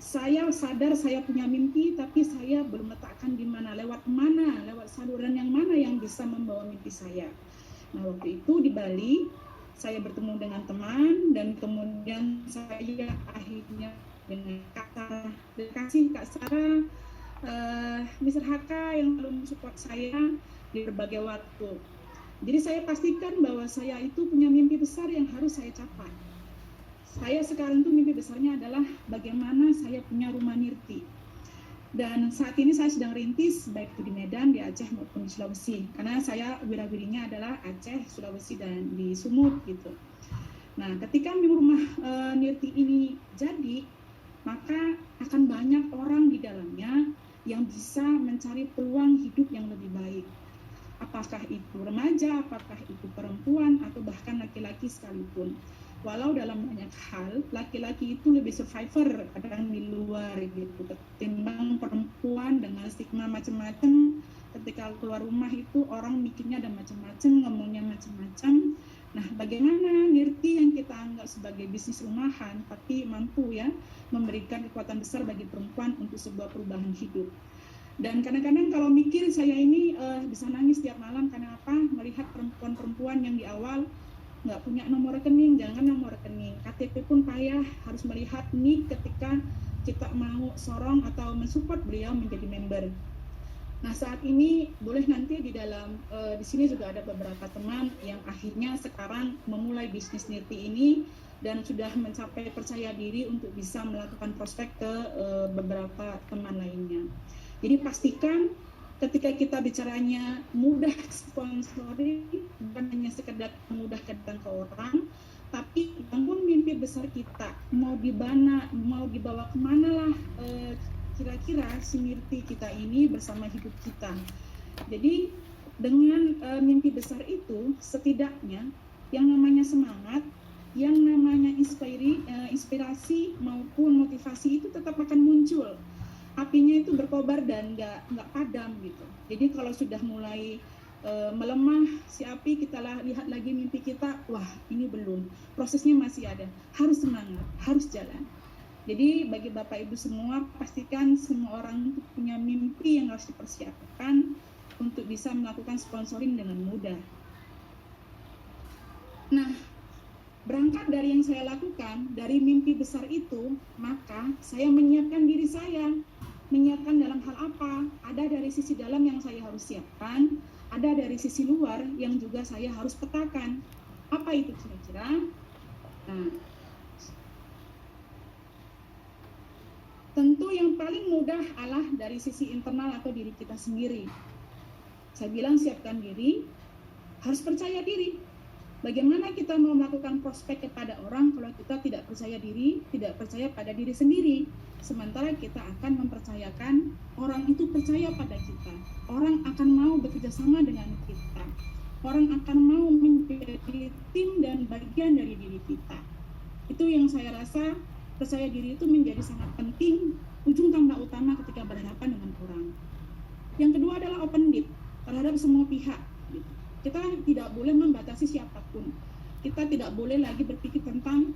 saya sadar saya punya mimpi, tapi saya belum letakkan di mana, lewat saluran yang mana yang bisa membawa mimpi saya. Nah, waktu itu di Bali, saya bertemu dengan teman, dan kemudian saya akhirnya dengan Kak Sarah, terima kasih Kak Sarah, Mr. Haka yang selalu support saya di berbagai waktu. Jadi saya pastikan bahwa saya itu punya mimpi besar yang harus saya capai. Saya sekarang tuh mimpi besarnya adalah bagaimana saya punya rumah nirti. Dan saat ini saya sedang rintis baik itu di Medan, di Aceh maupun di Sulawesi. Karena saya wirawirinya adalah Aceh, Sulawesi, dan di Sumut gitu. Nah, ketika rumah nirti ini jadi, maka akan banyak orang di dalamnya yang bisa mencari peluang hidup yang lebih baik. Apakah itu remaja, apakah itu perempuan, atau bahkan laki-laki sekalipun. Walau dalam banyak hal, laki-laki itu lebih survivor kadang di luar gitu, ketimbang perempuan dengan stigma macam-macam. Ketika keluar rumah itu orang mikirnya ada macam-macam, ngomongnya macam-macam. Nah, bagaimana nirti yang kita anggap sebagai bisnis rumahan, tapi mampu ya memberikan kekuatan besar bagi perempuan untuk sebuah perubahan hidup. Dan kadang-kadang kalau mikir saya ini bisa nangis tiap malam, karena apa? Melihat perempuan-perempuan yang di awal nggak punya nomor rekening, jangan nomor rekening, KTP pun payah, harus melihat nik ketika kita mau sorong atau mensupport beliau menjadi member. Nah, saat ini boleh nanti di dalam di sini juga ada beberapa teman yang akhirnya sekarang memulai bisnis nirti ini dan sudah mencapai percaya diri untuk bisa melakukan prospek ke beberapa teman lainnya. Jadi pastikan ketika kita bicaranya mudah sponsoring, bukan hanya sekedar mudah datang ke orang, tapi bangun mimpi besar kita, mau dibawa kemana lah kira-kira si nirti kita ini bersama hidup kita. Jadi dengan mimpi besar itu, setidaknya yang namanya semangat, yang namanya inspirasi maupun motivasi itu tetap akan muncul. Apinya itu berkobar dan nggak padam gitu. Jadi kalau sudah mulai melemah si api, kita lihat lagi mimpi kita, wah ini belum, prosesnya masih ada, harus semangat, harus jalan. Jadi bagi Bapak Ibu semua, pastikan semua orang punya mimpi yang harus dipersiapkan untuk bisa melakukan sponsoring dengan mudah. Nah, berangkat dari yang saya lakukan, dari mimpi besar itu, maka saya menyiapkan diri saya. Menyiapkan dalam hal apa? Ada dari sisi dalam yang saya harus siapkan, ada dari sisi luar yang juga saya harus petakan. Apa itu kira-kira? Nah, tentu yang paling mudah adalah dari sisi internal atau diri kita sendiri. Saya bilang siapkan diri, harus percaya diri. Bagaimana kita mau melakukan prospek kepada orang kalau kita tidak percaya diri, tidak percaya pada diri sendiri? Sementara kita akan mempercayakan orang itu percaya pada kita. Orang akan mau bekerja sama dengan kita. Orang akan mau menjadi tim dan bagian dari diri kita. Itu yang saya rasa percaya diri itu menjadi sangat penting, ujung tombak utama ketika berhadapan dengan orang. Yang kedua adalah open lead terhadap semua pihak. Kita tidak boleh membatasi siapapun. Kita tidak boleh lagi berpikir tentang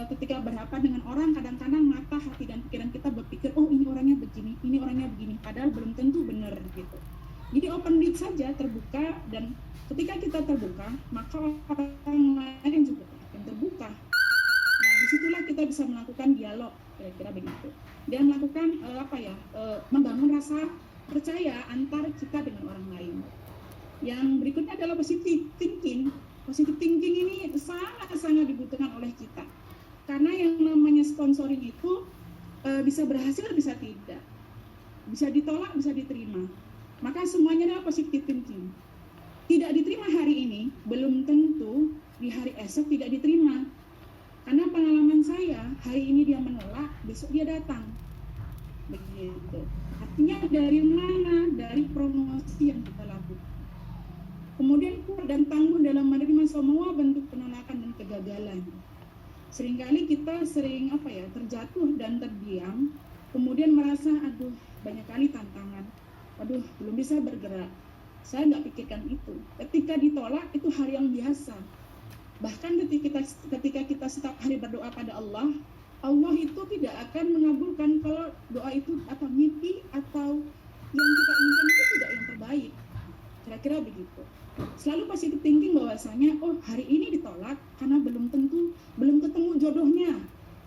ketika berhadapan dengan orang, kadang-kadang mata, hati, dan pikiran kita berpikir, oh ini orangnya begini, ini orangnya begini, padahal belum tentu benar gitu. Jadi open lead saja, terbuka, dan ketika kita terbuka, maka orang lain juga akan terbuka. Nah, disitulah kita bisa melakukan dialog, kira-kira begitu. Dan melakukan membangun rasa percaya antar kita dengan orang lain. Yang berikutnya adalah positive thinking. Positive thinking ini sangat-sangat dibutuhkan oleh kita. Karena yang namanya sponsoring itu bisa berhasil, bisa tidak. Bisa ditolak, bisa diterima. Maka semuanya adalah positive thinking. Tidak diterima hari ini, belum tentu di hari esok tidak diterima. Karena pengalaman saya, hari ini dia menolak, besok dia datang. Begitu. Artinya dari mana? Dari promosi yang kita lakukan. Kemudian kuat dan tangguh dalam menerima semua bentuk penolakan dan kegagalan. Seringkali kita terjatuh dan terdiam, kemudian merasa aduh banyak kali tantangan, aduh belum bisa bergerak. Saya nggak pikirkan itu. Ketika ditolak itu hal yang biasa. Bahkan ketika kita setiap hari berdoa pada Allah, Allah itu tidak akan mengabulkan bukan kalau doa itu atau mimpi atau yang kita inginkan itu tidak yang terbaik. Kira-kira begitu. Selalu positive thinking bahwasanya oh hari ini ditolak karena belum ketemu jodohnya,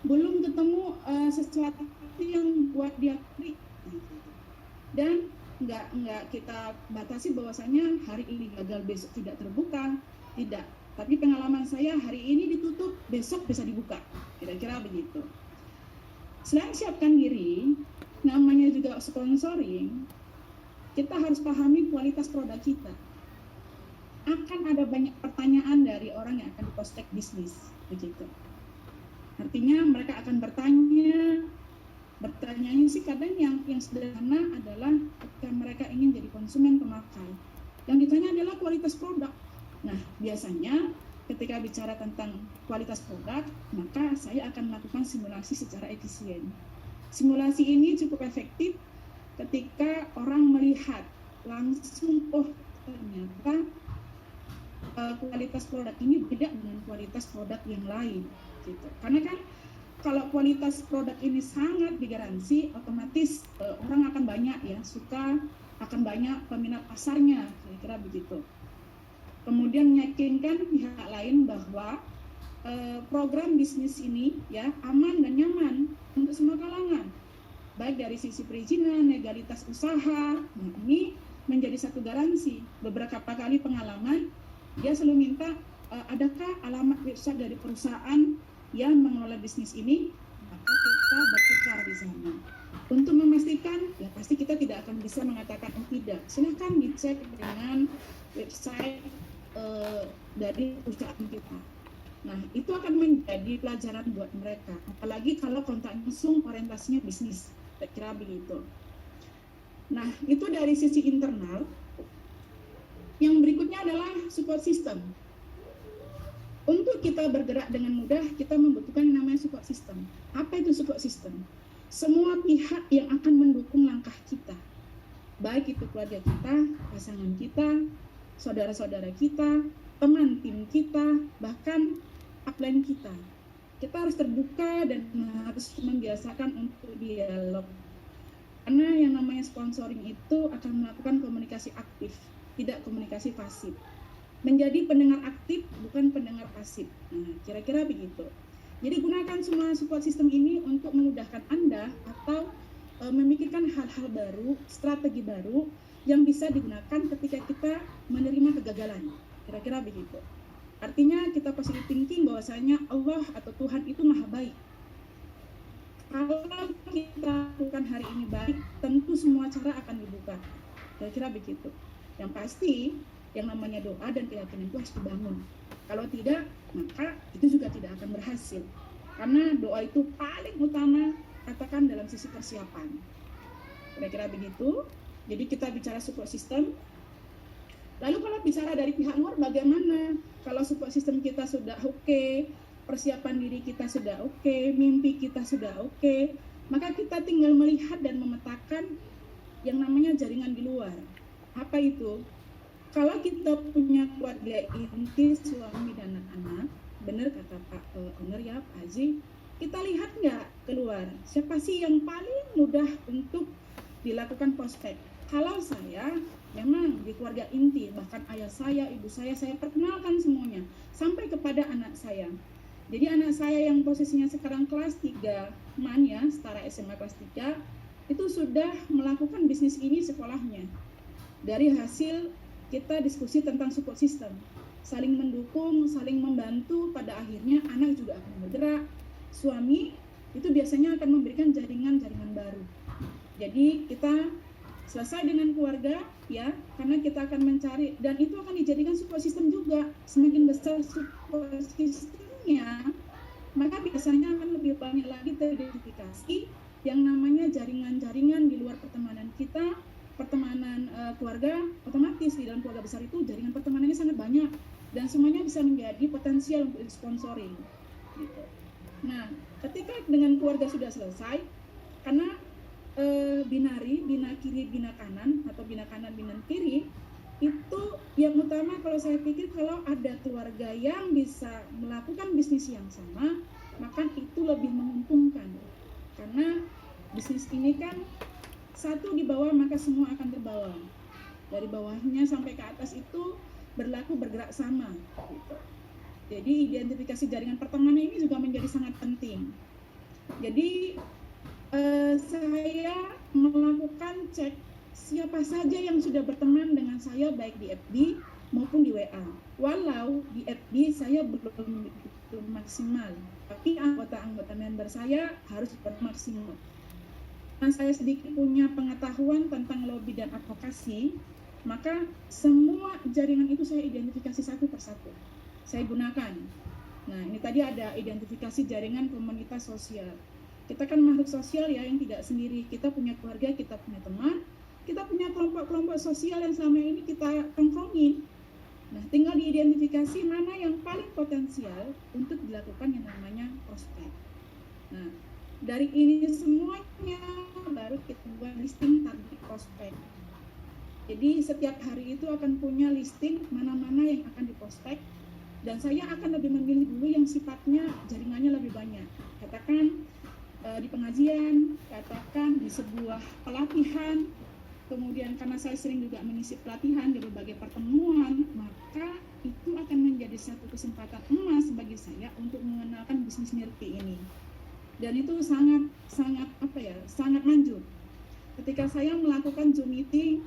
belum ketemu sesuatu yang buat dia klik. Dan nggak kita batasi bahwasanya hari ini gagal besok tidak terbuka, tidak. Tapi pengalaman saya hari ini ditutup besok bisa dibuka. Kira-kira begitu. Selain siapkan diri, namanya juga sponsoring, kita harus pahami kualitas produk kita. Akan ada banyak pertanyaan dari orang yang akan prospek bisnis, begitu. Artinya mereka akan bertanyanya sih kadang yang sederhana adalah ketika mereka ingin jadi konsumen pemakai. Yang ditanya adalah kualitas produk. Nah, biasanya ketika bicara tentang kualitas produk, maka saya akan melakukan simulasi secara efisien. Simulasi ini cukup efektif ketika orang melihat langsung, oh ternyata kualitas produk ini beda dengan kualitas produk yang lain, gitu. Karena kan kalau kualitas produk ini sangat digaransi, otomatis orang akan banyak ya suka, akan banyak peminat pasarnya, kira-kira begitu. Kemudian meyakinkan pihak lain bahwa program bisnis ini ya aman dan nyaman untuk semua kalangan, baik dari sisi perizinan, legalitas usaha. Nah, ini menjadi satu garansi. Beberapa kali pengalaman dia selalu minta adakah alamat website dari perusahaan yang mengelola bisnis ini, maka kita bertukar di sana. Untuk memastikan, ya pasti kita tidak akan bisa mengatakan oh tidak. Silahkan dicek dengan website dari perusahaan kita. Nah, itu akan menjadi pelajaran buat mereka. Apalagi kalau kontak langsung orientasinya bisnis, saya kira begitu. Nah, itu dari sisi internal. Yang berikutnya adalah support system. Untuk kita bergerak dengan mudah, kita membutuhkan yang namanya support system. Apa itu support system? Semua pihak yang akan mendukung langkah kita. Baik itu keluarga kita, pasangan kita, saudara-saudara kita, teman tim kita, bahkan upline kita. Kita harus terbuka dan harus membiasakan untuk dialog. Karena yang namanya sponsoring itu akan melakukan komunikasi aktif, tidak komunikasi pasif. Menjadi pendengar aktif, bukan pendengar pasif. Nah, kira-kira begitu. Jadi gunakan semua support system ini untuk memudahkan Anda atau memikirkan hal-hal baru, strategi baru yang bisa digunakan ketika kita menerima kegagalan. Kira-kira begitu. Artinya kita positive thinking bahwasanya Allah atau Tuhan itu maha baik. Kalau kita lakukan hari ini baik, tentu semua cara akan dibuka. Kira-kira begitu. Yang pasti, yang namanya doa dan keyakinan itu harus dibangun. Kalau tidak, maka itu juga tidak akan berhasil. Karena doa itu paling utama, katakan dalam sisi persiapan. Kira-kira begitu. Jadi kita bicara support system. Lalu kalau bicara dari pihak luar bagaimana? Kalau support system kita sudah oke, persiapan diri kita sudah oke, mimpi kita sudah oke, maka kita tinggal melihat dan memetakan yang namanya jaringan di luar. Apa itu? Kalau kita punya keluarga inti, suami dan anak-anak, benar kata Pak Owner ya, Pak Haji, kita lihat nggak keluar? Siapa sih yang paling mudah untuk dilakukan prospek? Kalau saya memang di keluarga inti, bahkan ayah saya, ibu saya perkenalkan semuanya sampai kepada anak saya. Jadi anak saya yang posisinya sekarang kelas 3 ya, setara SMA kelas 3, itu sudah melakukan bisnis ini sekolahnya. Dari hasil kita diskusi tentang support system, saling mendukung, saling membantu, pada akhirnya anak juga akan bergerak. Suami itu biasanya akan memberikan jaringan-jaringan baru. Jadi kita selesai dengan keluarga ya, karena kita akan mencari, dan itu akan dijadikan support system juga. Semakin besar support systemnya, maka biasanya akan lebih banyak lagi teridentifikasi yang namanya jaringan-jaringan di luar pertemanan kita, pertemanan keluarga. Otomatis di dalam keluarga besar itu jaringan pertemanannya sangat banyak dan semuanya bisa menjadi potensial untuk sponsoring gitu. Nah, ketika dengan keluarga sudah selesai, karena binari, bina kiri, bina kanan, atau bina kanan, bina kiri, itu yang utama kalau saya pikir kalau ada keluarga yang bisa melakukan bisnis yang sama, maka itu lebih menguntungkan. Karena bisnis ini kan satu di bawah maka semua akan terbawa. Dari bawahnya sampai ke atas itu berlaku bergerak sama gitu. Jadi identifikasi jaringan pertemanan ini juga menjadi sangat penting. Jadi saya melakukan cek siapa saja yang sudah berteman dengan saya baik di FB maupun di WA. Walau di FB saya belum maksimal, tapi anggota-anggota member saya harus bermaksimal. Nah, saya sedikit punya pengetahuan tentang lobby dan advokasi, maka semua jaringan itu saya identifikasi satu persatu. Saya gunakan. Nah, ini tadi ada identifikasi jaringan komunitas sosial. Kita kan makhluk sosial ya, yang tidak sendiri. Kita punya keluarga, kita punya teman, kita punya kelompok-kelompok sosial yang selama ini kita tongkrongin. Nah, tinggal diidentifikasi mana yang paling potensial untuk dilakukan yang namanya prospek. Nah, dari ini semuanya baru kita buat listing target prospek. Jadi setiap hari itu akan punya listing mana-mana yang akan diprospek. Dan saya akan lebih memilih dulu yang sifatnya jaringannya lebih banyak. Katakan di pengajian, katakan di sebuah pelatihan, kemudian karena saya sering juga mengisi pelatihan di berbagai pertemuan, maka itu akan menjadi satu kesempatan emas bagi saya untuk mengenalkan bisnis Nirti ini. Dan itu sangat manjur. Ketika saya melakukan Zoom meeting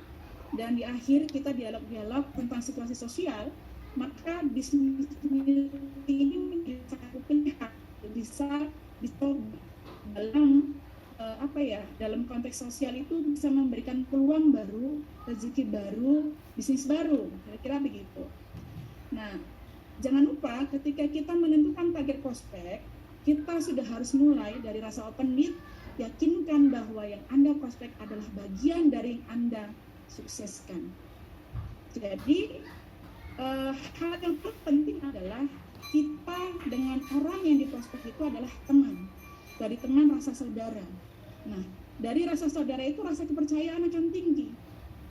dan di akhir kita dialog-dialog tentang situasi sosial, maka bisnis ini menjadi satu pilihan bisa dicoba dalam konteks sosial itu bisa memberikan peluang baru, rezeki baru, bisnis baru, kira-kira begitu. Nah, jangan lupa ketika kita menentukan target prospek, kita sudah harus mulai dari rasa open need, yakinkan bahwa yang Anda prospek adalah bagian dari yang Anda sukseskan. Jadi hal yang terpenting adalah kita dengan orang yang diprospek itu adalah teman. Dari teman rasa saudara. Nah, dari rasa saudara itu rasa kepercayaan akan tinggi.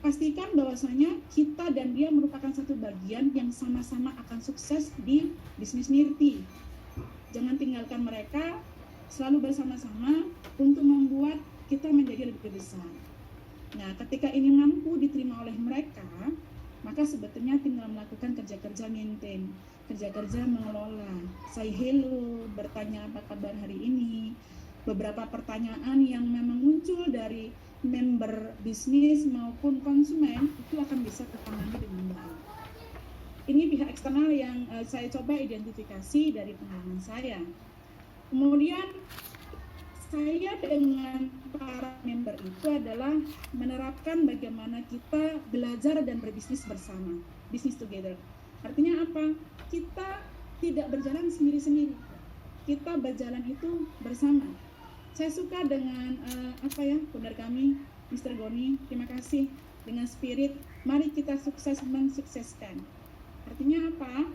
Pastikan bahwasanya kita dan dia merupakan satu bagian yang sama-sama akan sukses di bisnis Nirti. Jangan tinggalkan mereka, selalu bersama-sama untuk membuat kita menjadi lebih besar. Nah, ketika ini mampu diterima oleh mereka, maka sebetulnya tinggal melakukan kerja-kerja maintain, kerja-kerja mengelola, say hello, bertanya apa kabar hari ini, beberapa pertanyaan yang memang muncul dari member bisnis maupun konsumen itu akan bisa tertangani dengan baik. Ini pihak eksternal yang saya coba identifikasi dari pengalaman saya. Kemudian saya dengan para member itu adalah menerapkan bagaimana kita belajar dan berbisnis bersama, business together. Artinya apa? Kita tidak berjalan sendiri-sendiri, kita berjalan itu bersama. Saya suka dengan founder kami, Mr. Goni, terima kasih dengan spirit, mari kita sukses mensukseskan. Artinya apa?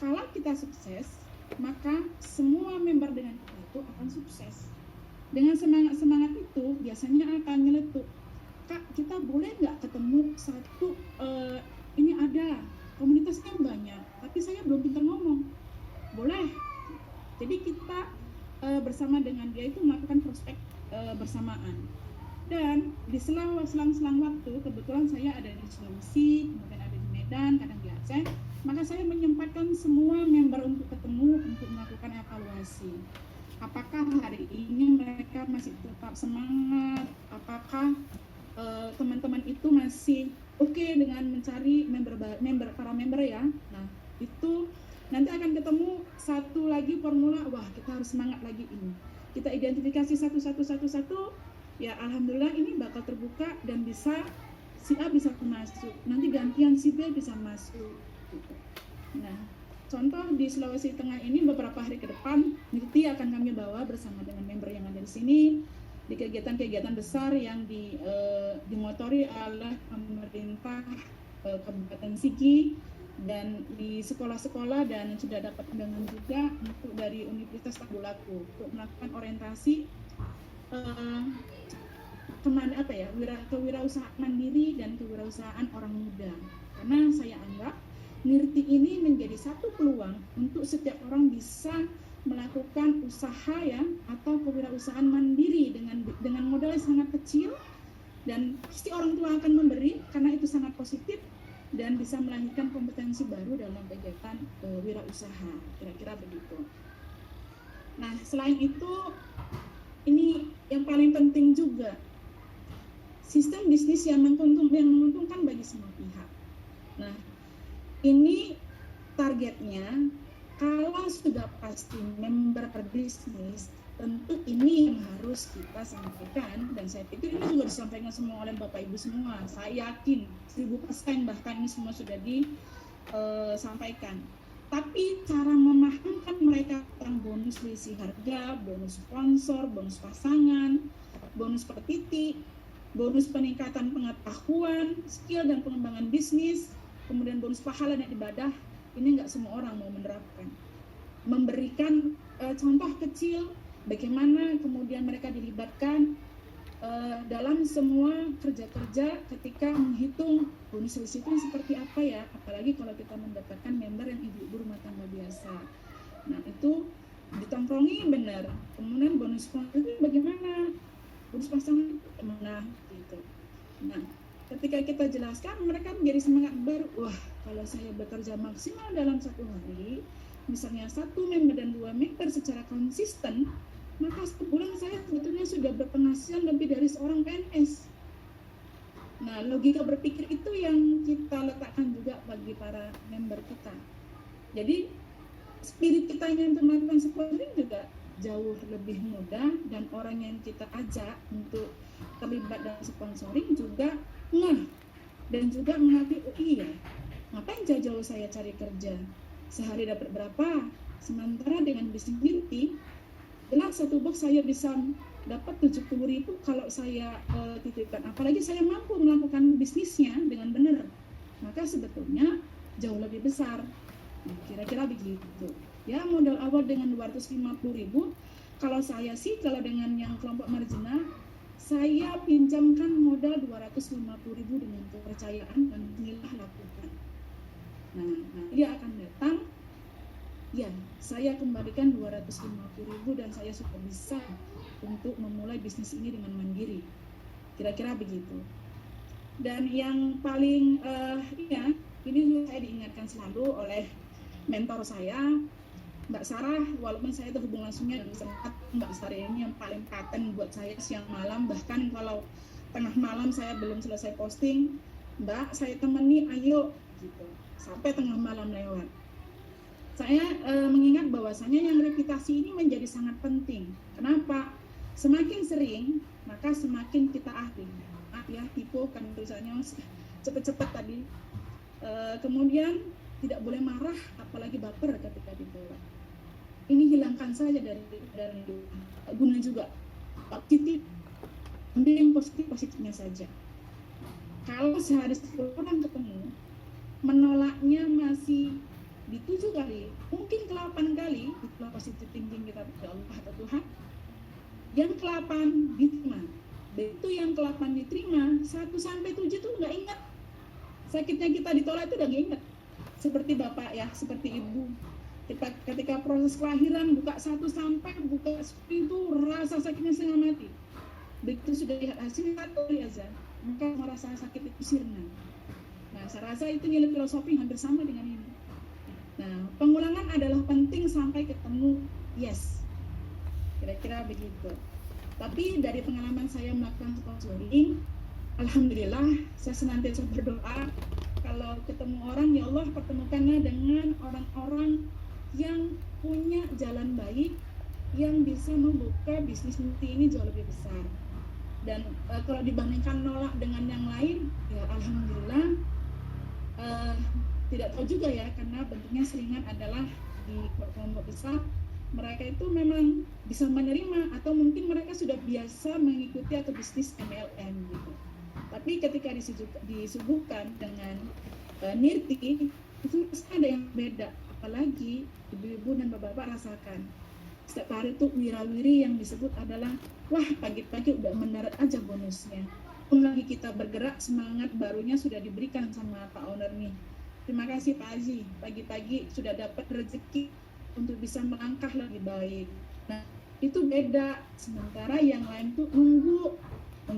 Kalau kita sukses, maka semua member dengan kita itu akan sukses. Dengan semangat itu biasanya akan nyeletuk, Kak, kita boleh nggak ketemu satu, ini ada komunitasnya banyak, tapi saya belum pintar ngomong. Boleh. Jadi kita bersama dengan dia itu melakukan prospek bersamaan. Dan di selang-selang waktu, kebetulan saya ada di Sulawesi, kemudian ada di Medan, kadang di Aceh, maka saya menyempatkan semua member untuk ketemu untuk melakukan evaluasi. Apakah hari ini mereka masih tetap semangat? Apakah teman-teman itu masih oke dengan mencari para member ya? Nah, itu nanti akan ketemu satu lagi formula. Wah, kita harus semangat lagi ini. Kita identifikasi satu. Ya, alhamdulillah ini bakal terbuka dan bisa si A bisa masuk. Nanti gantian si B bisa masuk. Gitu. Nah, contoh di Sulawesi Tengah ini beberapa hari ke depan Nirti akan kami bawa bersama dengan member yang ada di sini di kegiatan-kegiatan besar yang dimotori oleh pemerintah Kabupaten Sigi dan di sekolah-sekolah, dan sudah dapat undangan juga untuk dari Universitas Tadulako untuk melakukan orientasi kewirausahaan mandiri dan kewirausahaan orang muda. Karena saya anggap Nirti ini menjadi satu peluang untuk setiap orang bisa melakukan usaha ya atau kewirausahaan mandiri dengan modal yang sangat kecil, dan pasti orang tua akan memberi karena itu sangat positif dan bisa melahirkan kompetensi baru dalam kegiatan wirausaha, kira-kira begitu. Nah, selain itu ini yang paling penting juga, sistem bisnis yang menguntungkan bagi semua pihak. Nah, ini targetnya kalau sudah pasti member berbisnis, tentu ini yang harus kita sampaikan, dan saya pikir ini juga disampaikan semua oleh Bapak Ibu semua. Saya yakin 1000% bahkan ini semua sudah disampaikan. Tapi cara memahamkan mereka tentang bonus selisih harga, bonus sponsor, bonus pasangan, bonus per titik, bonus peningkatan pengetahuan, skill dan pengembangan bisnis, kemudian bonus pahala dan ibadah, ini nggak semua orang mau menerapkan. Memberikan contoh kecil bagaimana kemudian mereka dilibatkan dalam semua kerja-kerja ketika menghitung bonus selisih itu seperti apa ya, apalagi kalau kita mendapatkan member yang ibu-ibu rumah tangga biasa. Nah, itu ditongkrongi benar. Kemudian bonus sponsor itu bagaimana, bonus pasangan mana gitu. Nah, ketika kita jelaskan, mereka menjadi semangat baru. Wah, kalau saya bekerja maksimal dalam 1 hari, misalnya 1 member dan 2 member secara konsisten, maka sebulan saya sebetulnya sudah berpenghasilan lebih dari seorang PNS. Nah, logika berpikir itu yang kita letakkan juga bagi para member kita. Jadi, spirit kita yang untuk melakukan sponsoring juga jauh lebih mudah, dan orang yang kita ajak untuk terlibat dalam sponsoring juga dan juga mengerti, oh iya, ngapain jauh-jauh saya cari kerja, sehari dapat berapa, sementara dengan bisnis beauty jelas 1 box saya bisa dapat 70.000 kalau saya titipkan, apalagi saya mampu melakukan bisnisnya dengan benar, maka sebetulnya jauh lebih besar. Nah, kira-kira begitu ya. Modal awal dengan 250.000, kalau saya sih, kalau dengan yang kelompok marginal, saya pinjamkan modal 250.000 dengan kepercayaan dan inilah lakukan. Nah, dia akan datang, ya saya kembalikan 250.000 dan saya sudah bisa untuk memulai bisnis ini dengan mandiri, kira-kira begitu. Dan yang paling ini juga saya diingatkan selalu oleh mentor saya, Mbak Sarah, walaupun saya terhubung langsungnya dan sempat, Mbak Sarah ini yang paling paten buat saya siang malam, bahkan kalau tengah malam saya belum selesai posting, Mbak saya temani, ayo gitu, sampai tengah malam lewat. Saya mengingat bahwasanya yang reputasi ini menjadi sangat penting. Kenapa? Semakin sering, maka semakin kita ahli. Ya, tipu kan tulisannya cepet-cepet tadi. Kemudian tidak boleh marah, apalagi baper ketika ditolak. Ini hilangkan saja dari guna juga. Positif, ambil yang positifnya saja. Kalau sehari 10 orang ketemu, menolaknya masih di 7 kali, mungkin ke-8 kali, itulah positive thinking kita kepada Allah atau Tuhan. Yang ke-8 diterima. Begitu yang ke-8 diterima, 1-7 tuh nggak ingat. Sakitnya kita ditolak itu udah nggak ingat. Seperti bapak ya, seperti ibu. Ketika proses kelahiran, buka 1 sampai buka 10 itu rasa sakitnya setengah mati. Begitu sudah lihat hasil 1 ya Zan, maka merasa sakit itu sirna. Nah, saya rasa itu nilai filosofi hampir sama dengan ini. Nah, pengulangan adalah penting sampai ketemu yes, kira-kira begitu. Tapi dari pengalaman saya melakukan sponsoring, alhamdulillah saya senantiasa berdoa kalau ketemu orang, ya Allah pertemukanlah dengan orang-orang yang punya jalan baik, yang bisa membuka bisnis multi ini jauh lebih besar. Dan kalau dibandingkan nolak dengan yang lain, ya alhamdulillah tidak tahu juga ya, karena bentuknya seringan adalah di kelompok besar, mereka itu memang bisa menerima atau mungkin mereka sudah biasa mengikuti atau bisnis MLM gitu. Tapi ketika disuguhkan dengan nirti, itu ada yang beda, apalagi ibu-ibu dan bapak-bapak rasakan. Setiap hari itu wirawiri yang disebut adalah, wah pagi-pagi udah mendarat aja bonusnya. Lagi kita bergerak, semangat barunya sudah diberikan sama Pak Owner nih. Terima kasih Pak Haji, pagi-pagi sudah dapat rezeki untuk bisa melangkah lebih baik. Nah, itu beda. Sementara yang lain tuh nunggu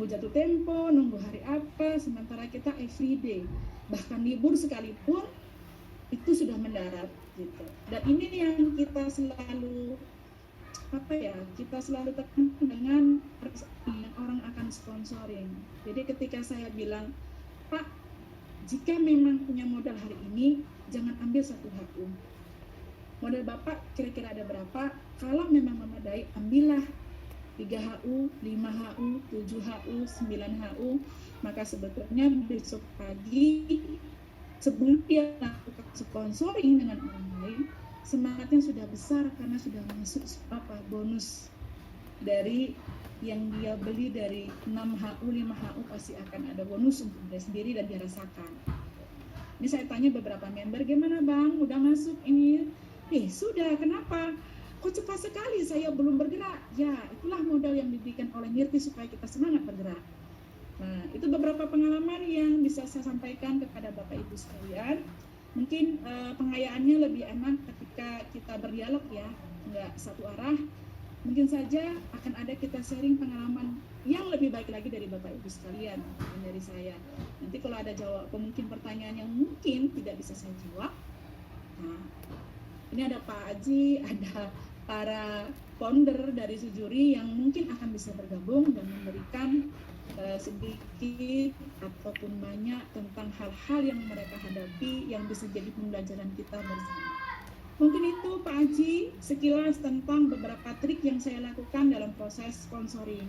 jatuh tempo, nunggu hari apa, sementara kita everyday. Bahkan libur sekalipun itu sudah mendarat gitu. Dan ini yang kita selalu tekan dengan orang akan sponsoring. Jadi ketika saya bilang, Pak, jika memang punya modal hari ini, jangan ambil 1 HU. Modal Bapak kira-kira ada berapa? Kalau memang memadai, ambillah 3 HU, 5 HU, 7 HU, 9 HU. Maka sebetulnya besok pagi sebelum dia lakukan sponsoring dengan orang lain, semangatnya sudah besar karena sudah masuk bonus dari yang dia beli dari 6 HU, 5 HU pasti akan ada bonus untuk dia sendiri dan dia rasakan. Ini saya tanya beberapa member, gimana Bang, udah masuk ini? Sudah, kenapa? Kok cepat sekali saya belum bergerak? Ya, itulah modal yang diberikan oleh Nirti supaya kita semangat bergerak. Nah, itu beberapa pengalaman yang bisa saya sampaikan kepada Bapak Ibu sekalian. Mungkin pengayaannya lebih enak ketika kita berdialog ya, nggak satu arah. Mungkin saja akan ada kita sharing pengalaman yang lebih baik lagi dari Bapak Ibu sekalian dan dari saya. Nanti kalau ada mungkin pertanyaan yang mungkin tidak bisa saya jawab. Nah, ini ada Pak Aji, ada para founder dari Sujuri yang mungkin akan bisa bergabung dan memberikan sedikit ataupun banyak tentang hal-hal yang mereka hadapi yang bisa jadi pembelajaran kita bersama. Mungkin itu Pak Aji sekilas tentang beberapa trik yang saya lakukan dalam proses sponsoring.